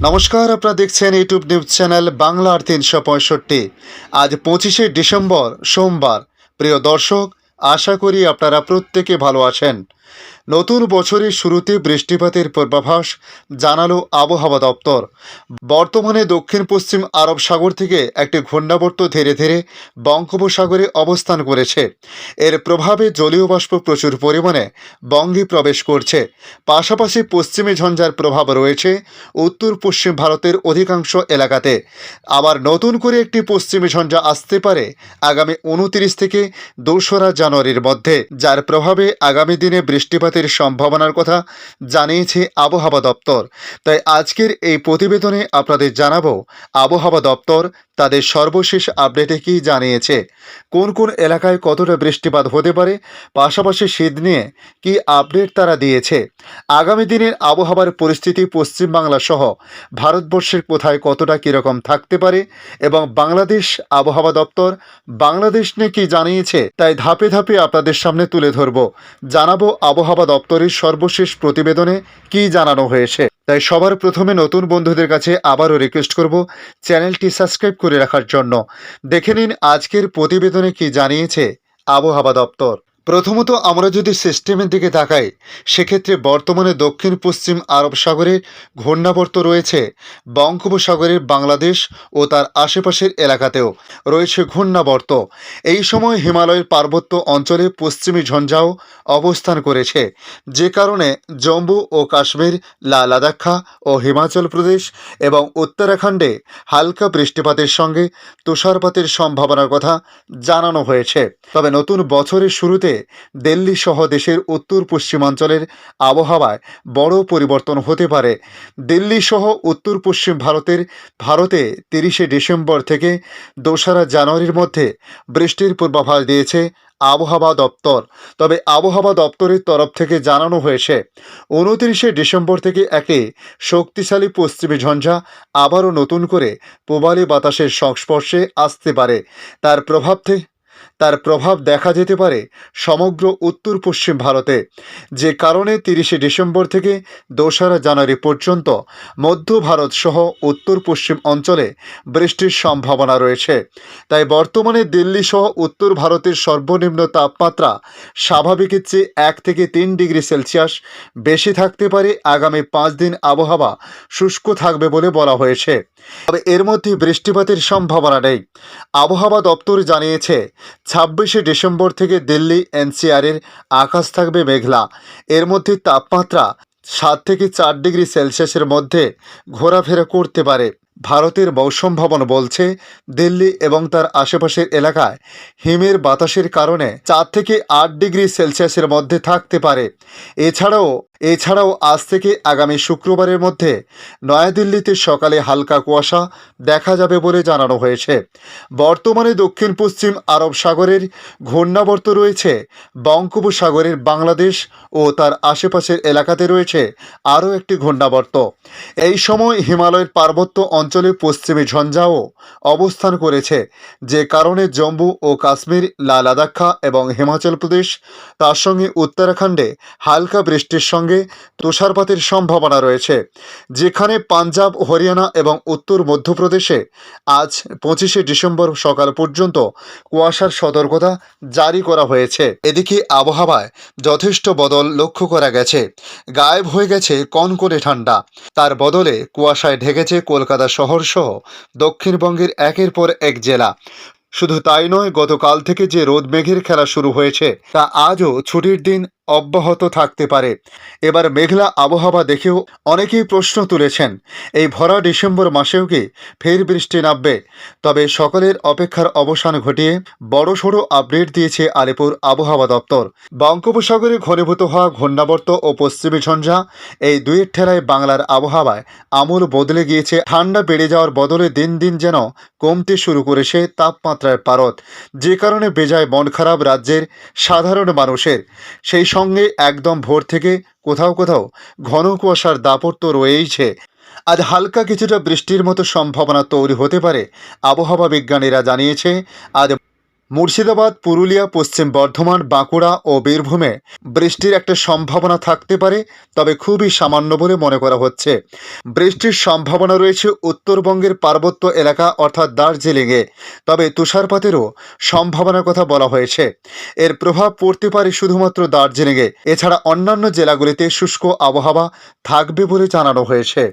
নমস্কার, আপনারা দেখছেন ইউটিউব নিউজ চ্যানেল বাংলার ৩৬৫। আজ ২৫শে ডিসেম্বর সোমবার। প্রিয় দর্শক, আশা করি আপনারা প্রত্যেকে ভালো আছেন। নতুন বছরের শুরুতে বৃষ্টিপাতের পূর্বাভাস জানালো আবহাওয়া দপ্তর। বর্তমানে দক্ষিণ পশ্চিম আরব সাগর থেকে একটি ঘূর্ণাবর্ত ধীরে ধীরে বঙ্গোপসাগরে অবস্থান করেছে। এর প্রভাবে জলীয় বাষ্প প্রচুর পরিমাণে বঙ্গে প্রবেশ করছে। পাশাপাশি পশ্চিমী ঝঞ্ঝার প্রভাব রয়েছে উত্তর পশ্চিম ভারতের অধিকাংশ এলাকাতে। আবার নতুন করে একটি পশ্চিমী ঝঞ্ঝা আসতে পারে আগামী ২৯ থেকে ২রা জানুয়ারির মধ্যে, যার প্রভাবে আগামী দিনে বৃষ্টিপাতের সম্ভাবনার কথা জানিয়েছে আবহাওয়া দপ্তর। তাই আজকের এই প্রতিবেদনে আপনাদের জানাবো আবহাওয়া দপ্তর তাদের সর্বশেষ আপডেটে কী জানিয়েছে, কোন কোন এলাকায় কতটা বৃষ্টিপাত হতে পারে, পাশাপাশি শীত নিয়ে কী আপডেট তারা দিয়েছে। আগামী দিনের আবহাওয়ার পরিস্থিতি পশ্চিমবাংলা সহ ভারতবর্ষের কোথায় কতটা কীরকম থাকতে পারে এবং বাংলাদেশ আবহাওয়া দপ্তর বাংলাদেশ নিয়ে কী জানিয়েছে, তাই ধাপে ধাপে আপনাদের সামনে তুলে ধরব। জানাবো আবহাওয়া দপ্তরের সর্বশেষ প্রতিবেদনে কী জানানো হয়েছে। তাই সবার প্রথমে নতুন বন্ধুদের কাছে আবারও রিকোয়েস্ট করব চ্যানেলটি সাবস্ক্রাইব করে রাখার জন্য। দেখে নিন আজকের প্রতিবেদনে কী জানিয়েছে আবহাওয়া দপ্তর। প্রথমত আমরা যদি সিস্টেমের দিকে তাকাই, সেক্ষেত্রে বর্তমানে দক্ষিণ পশ্চিম আরব সাগরের ঘূর্ণাবর্ত রয়েছে বঙ্গোপসাগরের বাংলাদেশ ও তার আশেপাশের এলাকাতেও রয়েছে ঘূর্ণাবর্ত। এই সময় হিমালয়ের পার্বত্য অঞ্চলে পশ্চিমী ঝঞ্ঝাও অবস্থান করেছে, যে কারণে জম্মু ও কাশ্মীর, লাদাখ ও হিমাচল প্রদেশ এবং উত্তরাখণ্ডে হালকা বৃষ্টিপাতের সঙ্গে তুষারপাতের সম্ভাবনার কথা জানানো হয়েছে। তবে নতুন বছরের শুরুতে দিল্লি সহ দেশের উত্তর পশ্চিমাঞ্চলের আবহাওয়ায় বড় পরিবর্তন হতে পারে। দিল্লি সহ উত্তর পশ্চিম ভারতে ৩০শে ডিসেম্বর থেকে ২রা জানুয়ারির মধ্যে বৃষ্টির পূর্বাভাস দিয়েছে আবহাওয়া দপ্তর। তবে আবহাওয়া দপ্তরের তরফ থেকে জানানো হয়েছে ২৯শে ডিসেম্বর থেকে একটি শক্তিশালী পশ্চিমী ঝঞ্ঝা আবারও নতুন করে পূবালি বাতাসের সংস্পর্শে আসতে পারে। তার প্রভাব দেখা যেতে পারে সমগ্র উত্তর পশ্চিম ভারতে, যে কারণে ৩০শে ডিসেম্বর থেকে ২রা জানুয়ারি পর্যন্ত মধ্য ভারত সহ উত্তর পশ্চিম অঞ্চলে বৃষ্টির সম্ভাবনা রয়েছে। তাই বর্তমানে দিল্লি সহ উত্তর ভারতের সর্বনিম্ন তাপমাত্রা স্বাভাবিকের চেয়ে ১ থেকে ৩ ডিগ্রি সেলসিয়াস বেশি থাকতে পারে। আগামী ৫ দিন আবহাওয়া শুষ্ক থাকবে বলে বলা হয়েছে, তবে এর মধ্যে বৃষ্টিপাতের সম্ভাবনা নেই। আবহাওয়া দপ্তর জানিয়েছে ২৬শে ডিসেম্বর থেকে দিল্লি এনসিআরের আকাশ থাকবে মেঘলা। এর মধ্যে তাপমাত্রা ৭ থেকে ৪ ডিগ্রি সেলসিয়াসের মধ্যে ঘোরাফেরা করতে পারে। ভারতের মৌসুম ভবন বলছে দিল্লি এবং তার আশেপাশের এলাকায় হিমের বাতাসের কারণে ৪ থেকে ৮ ডিগ্রি সেলসিয়াসের মধ্যে থাকতে পারে। এছাড়াও আজ থেকে আগামী শুক্রবারের মধ্যে নয়াদিল্লিতে সকালে হালকা কুয়াশা দেখা যাবে বলে জানানো হয়েছে। বর্তমানে দক্ষিণ পশ্চিম আরব সাগরের ঘূর্ণাবর্ত রয়েছে বঙ্গোপসাগরের বাংলাদেশ ও তার আশেপাশের এলাকাতে রয়েছে আরও একটি ঘূর্ণাবর্ত। এই সময় হিমালয়ের পার্বত্য অঞ্চলে পশ্চিমী ঝঞ্ঝাও অবস্থান করেছে, যে কারণে জম্মু ও কাশ্মীর, লাদাখ এবং হিমাচল প্রদেশ, তার সঙ্গে উত্তরাখণ্ডে হালকা বৃষ্টির সঙ্গে তুষারপাতের সম্ভাবনা রয়েছে। যেখানে পাঞ্জাব, হরিয়ানা এবং উত্তর মধ্যপ্রদেশে আজ ২৫শে ডিসেম্বর সকাল পর্যন্ত কুয়াশার সতর্কতা জারি করা হয়েছে। এদিকে আবহাওয়ায় যথেষ্ট বদল লক্ষ্য করা গেছে। গায়েব হয়ে গেছে কনকনে ঠান্ডা, তার বদলে কুয়াশায় ঢেকেছে কলকাতা শহর সহ দক্ষিণবঙ্গের একের পর এক জেলা। শুধু তাই নয়, গতকাল থেকে যে রোদ মেঘের খেলা শুরু হয়েছে তা আজও ছুটির দিন অব্যাহত থাকতে পারে। এবার মেঘলা আবহাওয়া দেখেও অনেকেই প্রশ্ন তুলেছেন, এই ভরা ডিসেম্বর মাসেও কি ফের বৃষ্টি নামবে? তবে সকলের অপেক্ষার অবসান ঘটিয়ে বড়সড় আপডেট দিয়েছে আলিপুর আবহাওয়া দপ্তর। বঙ্গোপসাগরে ঘনীভূত হওয়া ঘূর্ণাবর্ত ও পশ্চিমী ঝঞ্ঝা, এই দুইয়ের ঠেলায় বাংলার আবহাওয়ায় আমূল বদলে গিয়েছে। ঠান্ডা বেড়ে যাওয়ার বদলে দিন দিন যেন কমতে শুরু করেছে তাপমাত্রার পারদ, যে কারণে বেজায় মন খারাপ রাজ্যের সাধারণ মানুষের। সেই সঙ্গে একদম ভোর থেকে কোথাও কোথাও ঘন কুয়াশার দাপট তো রয়েইছে। আজ হালকা কিছুটা বৃষ্টির মতো সম্ভাবনা তৈরি হতে পারে। আবহাওয়া বিজ্ঞানীরা জানিয়েছে আজ মুর্শিদাবাদ, পুরুলিয়া, পশ্চিম বর্ধমান, বাঁকুড়া ও বীরভূমে বৃষ্টির একটা সম্ভাবনা থাকতে পারে, তবে খুবই সামান্য বলে মনে করা হচ্ছে। বৃষ্টির সম্ভাবনা রয়েছে উত্তরবঙ্গের পার্বত্য এলাকা অর্থাৎ দার্জিলিংয়ে, তবে তুষারপাতেরও সম্ভাবনার কথা বলা হয়েছে। এর প্রভাব পড়তে পারে শুধুমাত্র দার্জিলিংয়ে, এছাড়া অন্যান্য জেলাগুলিতে শুষ্ক আবহাওয়া থাকবে বলে জানানো হয়েছে।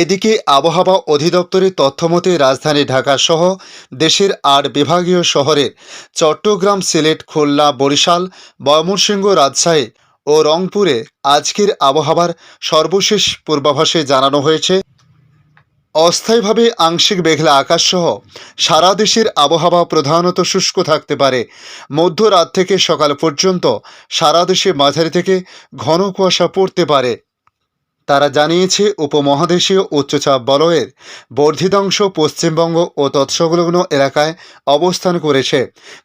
এদিকে আবহাওয়া অধিদপ্তরের তথ্যমতে রাজধানী ঢাকা সহ দেশের ৮ বিভাগীয় শহরের চট্টগ্রাম, সিলেট, খুলনা, বরিশাল, ময়মনসিংহ, রাজশাহী ও রংপুরে আজকের আবহাওয়ার সর্বশেষ পূর্বাভাসে জানানো হয়েছে, অস্থায়ীভাবে আংশিক মেঘলা আকাশসহ সারা দেশের আবহাওয়া প্রধানত শুষ্ক থাকতে পারে। মধ্যরাত থেকে সকাল পর্যন্ত সারা দেশে মাঝারি থেকে ঘন কুয়াশা পড়তে পারে। তারা জানিয়েছে, উপমহাদেশীয় উচ্চচাপ বলয়ের বর্ধিতাংশ পশ্চিমবঙ্গ ও তৎসংলগ্ন এলাকায় অবস্থান করেছে,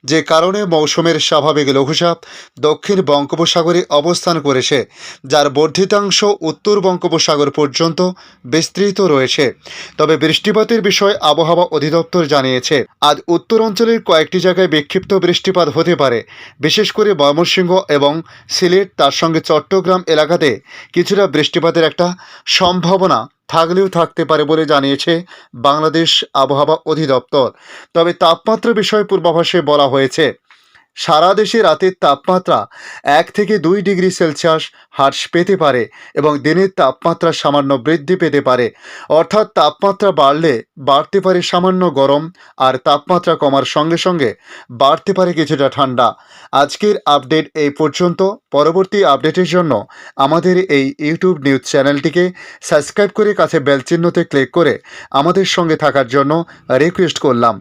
যে কারণে মৌসুমের স্বাভাবিক লঘুচাপ দক্ষিণ বঙ্গোপসাগরে অবস্থান করেছে, যার বর্ধিতাংশ উত্তর বঙ্গোপসাগর পর্যন্ত বিস্তৃত রয়েছে। তবে বৃষ্টিপাতের বিষয়ে আবহাওয়া অধিদপ্তর জানিয়েছে, আজ উত্তর অঞ্চলের কয়েকটি জায়গায় বিক্ষিপ্ত বৃষ্টিপাত হতে পারে, বিশেষ করে ময়মনসিংহ এবং সিলেট, তার সঙ্গে চট্টগ্রাম এলাকাতে কিছুটা বৃষ্টিপাতের একটা সম্ভাবনা থাকলেও থাকতে পারে বলে জানিয়েছে বাংলাদেশ আবহাওয়া অধিদপ্তর। তবে তাপমাত্রা বিষয়ে পূর্বাভাসে বলা হয়েছে, সারা দেশে রাতের তাপমাত্রা 1 থেকে 2 ডিগ্রি সেলসিয়াস হ্রাস পেতে পারে এবং দিনের তাপমাত্রা সামান্য বৃদ্ধি পেতে পারে। অর্থাৎ তাপমাত্রা বাড়লে বাড়তে পারে সামান্য গরম, আর তাপমাত্রা কমার সঙ্গে সঙ্গে বাড়তে পারে কিছুটা ঠান্ডা। আজকের আপডেট এই পর্যন্ত। পরবর্তী আপডেটের জন্য আমাদের এই ইউটিউব নিউজ চ্যানেলটিকে সাবস্ক্রাইব করে কাছে বেল চিহ্নতে ক্লিক করে আমাদের সঙ্গে থাকার জন্য রিকোয়েস্ট করলাম।